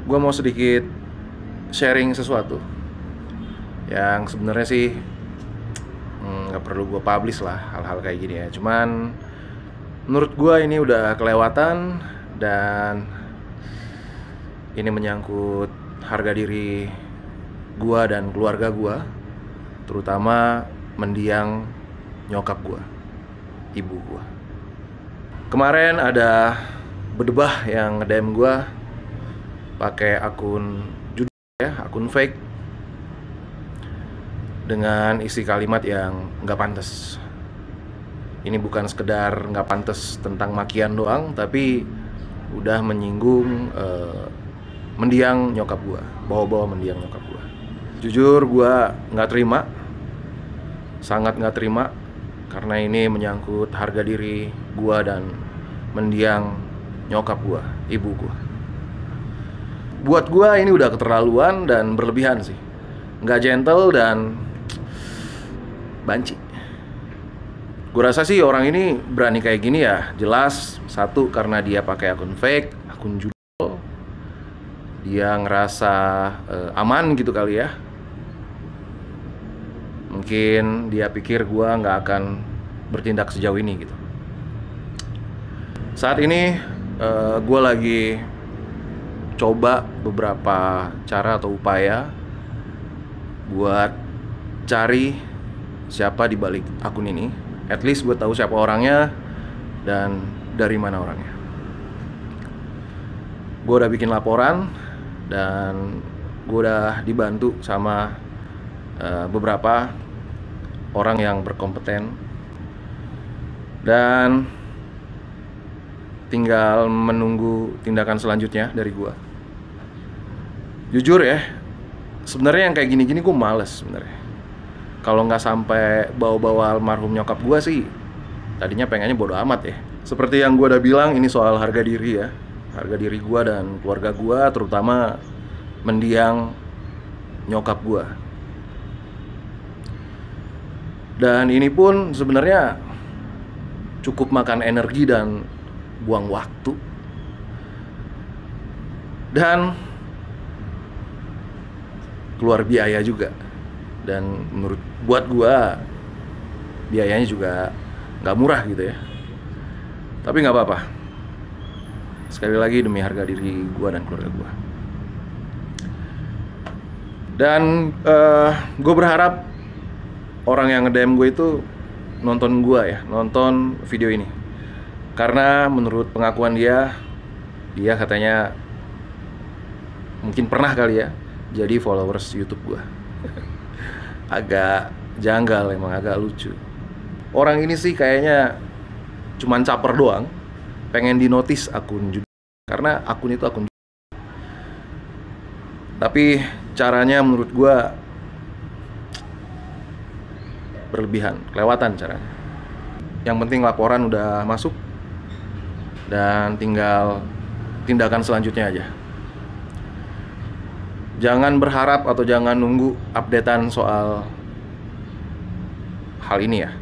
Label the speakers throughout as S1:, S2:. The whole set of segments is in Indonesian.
S1: gue mau sedikit sharing sesuatu yang sebenarnya sih nggak perlu gue publish lah hal-hal kayak gini ya. Cuman menurut gue ini udah kelewatan dan ini menyangkut harga diri gue dan keluarga gue, terutama mendiang nyokap gue, ibu gue. Kemarin ada bedebah yang nge-DM gue pakai akun judul ya, akun fake, dengan isi kalimat yang nggak pantas. Ini bukan sekedar nggak pantas tentang makian doang, tapi udah menyinggung mendiang nyokap gue, bawa-bawa mendiang nyokap gue. Jujur gue nggak terima, sangat nggak terima, karena ini menyangkut harga diri gue dan mendiang nyokap gue, ibu gue. Buat gue ini udah keterlaluan dan berlebihan sih, nggak gentle dan banci. Gue rasa sih orang ini berani kayak gini ya jelas satu karena dia pakai akun fake, akun judul. Dia ngerasa aman gitu kali ya. Mungkin dia pikir gue nggak akan bertindak sejauh ini gitu. Saat ini gue lagi coba beberapa cara atau upaya buat cari siapa di balik akun ini. At least gue tahu siapa orangnya dan dari mana orangnya. Gue udah bikin laporan dan gue udah dibantu sama beberapa orang yang berkompeten, dan tinggal menunggu tindakan selanjutnya dari gue. Jujur ya, sebenarnya yang kayak gini-gini gue males sebenarnya. Kalau nggak sampai bawa-bawa almarhum nyokap gue sih, tadinya pengennya bodo amat ya. Seperti yang gue udah bilang, ini soal harga diri ya, harga diri gue dan keluarga gue, terutama mendiang nyokap gue. Dan ini pun sebenarnya cukup makan energi dan buang waktu, dan keluar biaya juga. Dan buat gua biayanya juga nggak murah gitu ya. Tapi nggak apa-apa. Sekali lagi demi harga diri gua dan keluarga gua. Dan gue berharap orang yang nge-DM gue itu nonton gua ya, nonton video ini. Karena menurut pengakuan dia katanya mungkin pernah kali ya jadi followers YouTube gua. Agak janggal, emang agak lucu. Orang ini sih kayaknya cuman caper doang, pengen dinotis akun juga, karena akun itu akun. Tapi caranya menurut gua berlebihan, kelewatan caranya. Yang penting laporan udah masuk dan tinggal tindakan selanjutnya aja. Jangan berharap atau jangan nunggu updatean soal hal ini ya.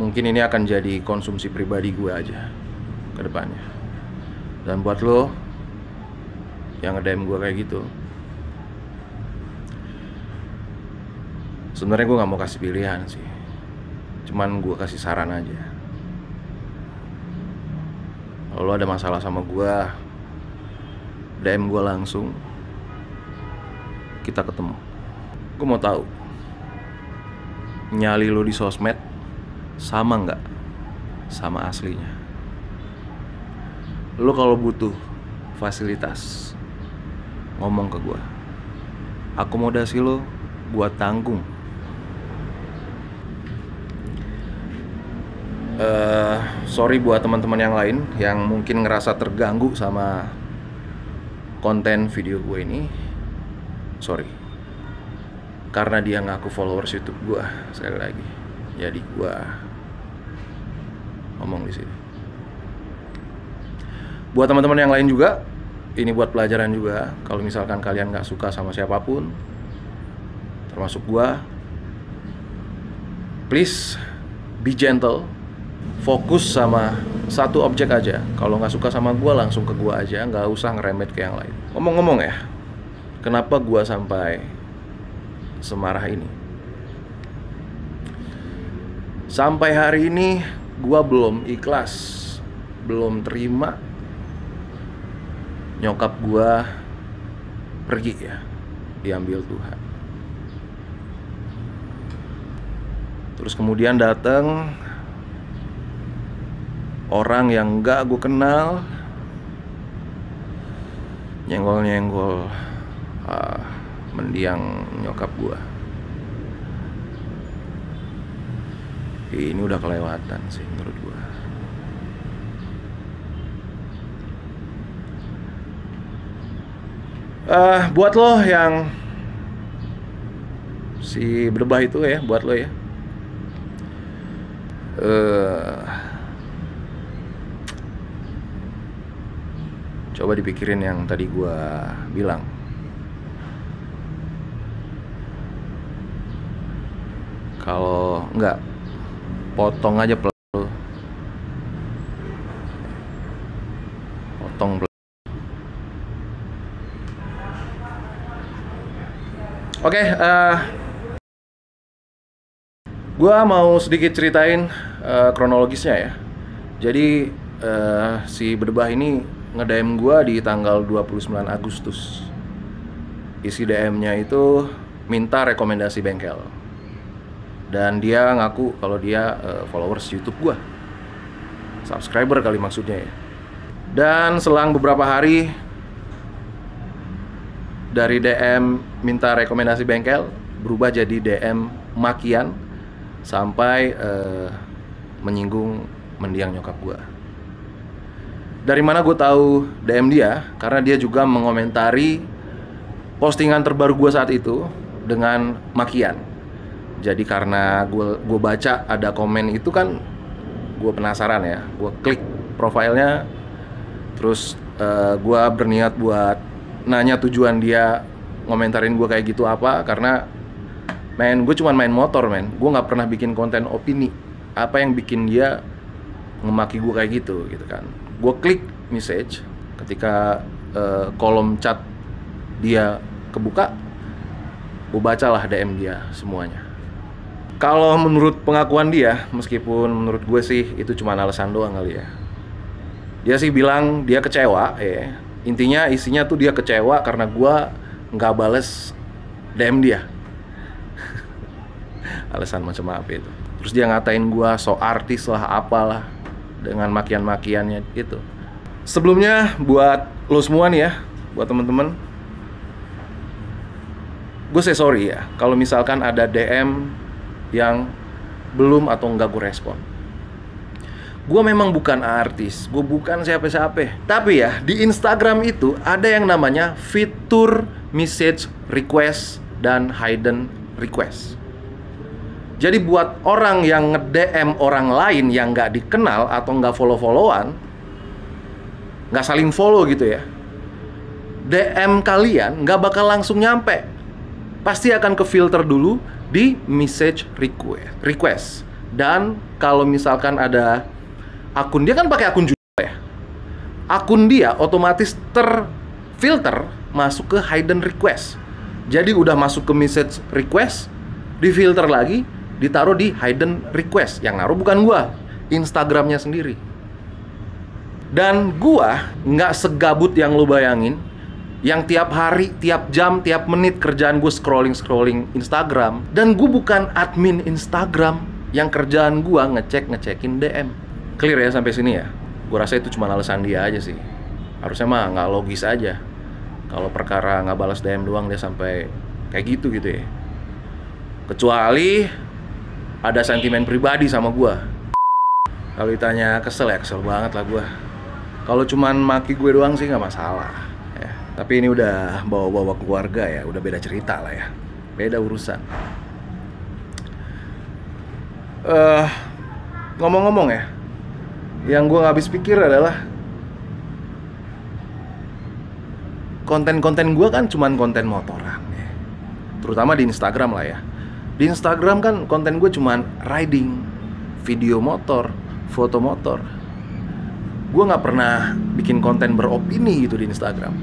S1: Mungkin ini akan jadi konsumsi pribadi gue aja ke depannya. Dan buat lo yang nge-DM gue kayak gitu, sebenarnya gue gak mau kasih pilihan sih, cuman gue kasih saran aja. Kalau lo ada masalah sama gue, DM gue langsung, kita ketemu. Gue mau tahu nyali lo di sosmed sama nggak sama aslinya. Lo kalau butuh fasilitas, ngomong ke gue. Akomodasi lo gue tanggung. Sorry buat teman-teman yang lain yang mungkin ngerasa terganggu sama konten video gue ini. Sorry, karena dia ngaku followers YouTube gue. Sekali lagi, jadi gue ngomong di sini. Buat teman-teman yang lain juga, ini buat pelajaran juga. Kalau misalkan kalian nggak suka sama siapapun, termasuk gue, please be gentle, fokus sama satu objek aja. Kalau nggak suka sama gue langsung ke gue aja, nggak usah ngeremet ke yang lain. Ngomong-ngomong ya, kenapa gue sampai semarah ini? Sampai hari ini gue belum ikhlas, belum terima nyokap gue pergi ya, diambil Tuhan. Terus kemudian datang orang yang gak gue kenal, nyenggol-nyenggol mendiang nyokap gue. Ini udah kelewatan sih menurut gue. Buat lo yang si berdebah itu ya, buat lo ya, coba dipikirin yang tadi gua bilang. Kalau enggak, potong aja lo, potong. Oke, gua mau sedikit ceritain kronologisnya ya. Jadi si berdebah ini nge-DM gua di tanggal 29 Agustus. Isi DM-nya itu minta rekomendasi bengkel. Dan dia ngaku kalau dia followers YouTube gua. Subscriber kali maksudnya ya. Dan selang beberapa hari dari DM minta rekomendasi bengkel berubah jadi DM makian sampai menyinggung mendiang nyokap gue. Dari mana gue tahu DM dia? Karena dia juga mengomentari postingan terbaru gue saat itu dengan makian. Jadi karena gue baca ada komen itu kan, gue penasaran ya. Gue klik profilnya, terus gue berniat buat nanya tujuan dia ngomentarin gue kayak gitu apa. Karena gue cuman main motor gue nggak pernah bikin konten opini. Apa yang bikin dia ngemaki gue kayak gitu kan. Gue klik message, ketika kolom chat dia kebuka, gue bacalah DM dia semuanya. Kalau menurut pengakuan dia, meskipun menurut gue sih itu cuma alasan doang kali ya, dia sih bilang dia kecewa ya. Intinya isinya tuh dia kecewa karena gue nggak bales DM dia. Alasan macam apa itu? Terus dia ngatain gue so artis lah apalah dengan makian-makiannya gitu. Sebelumnya buat lo semua nih ya, buat temen-temen, gue say sorry ya kalau misalkan ada DM yang belum atau enggak gue respon. Gue memang bukan artis, gue bukan siapa-siapa. Tapi ya, di Instagram itu ada yang namanya fitur message request dan hidden request. Jadi buat orang yang nge-DM orang lain yang nggak dikenal atau nggak follow-followan, nggak saling follow gitu ya, DM kalian nggak bakal langsung nyampe. Pasti akan ke filter dulu di message request. Dan kalau misalkan ada akun dia, kan pakai akun juga ya, akun dia otomatis terfilter masuk ke hidden request. Jadi udah masuk ke message request, difilter lagi, ditaruh di hidden request. Yang naruh bukan gua, Instagramnya sendiri. Dan gua nggak segabut yang lo bayangin, yang tiap hari, tiap jam, tiap menit kerjaan gue scrolling Instagram. Dan gue bukan admin Instagram yang kerjaan gue ngecekin DM. Clear ya sampai sini ya? Gue rasa itu cuma alasan dia aja sih. Harusnya mah nggak logis aja kalau perkara nggak balas DM doang dia sampai kayak gitu ya. Kecuali ada sentimen pribadi sama gue. Kalau ditanya kesel ya kesel banget lah gue. Kalau cuman maki gue doang sih nggak masalah ya. Tapi ini udah bawa-bawa keluarga ya, udah beda cerita lah ya, beda urusan. Ngomong-ngomong ya, yang gue gak habis pikir adalah konten-konten gue kan cuman konten motoran ya. Terutama di Instagram lah ya. Di Instagram kan konten gue cuman riding, video motor, foto motor. gue nggak pernah bikin konten beropini gitu di Instagram,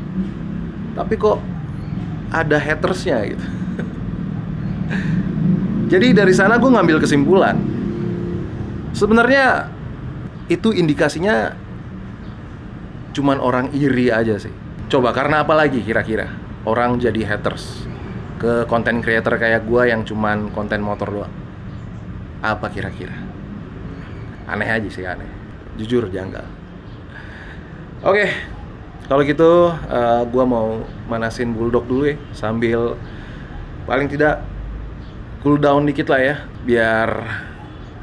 S1: tapi kok ada hatersnya gitu. Jadi dari sana gue ngambil kesimpulan, sebenarnya itu indikasinya cuman orang iri aja sih. Coba karena apa lagi kira-kira orang jadi haters ke konten creator kayak gue yang cuman konten motor doang? Apa kira-kira? Aneh aja sih, aneh. Jujur janggal. Oke, kalau gitu gue mau manasin bulldog dulu ya, sambil paling tidak cool down dikit lah ya, biar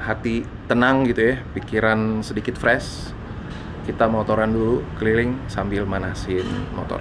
S1: hati tenang gitu ya, pikiran sedikit fresh. Kita motoran dulu keliling sambil manasin motor.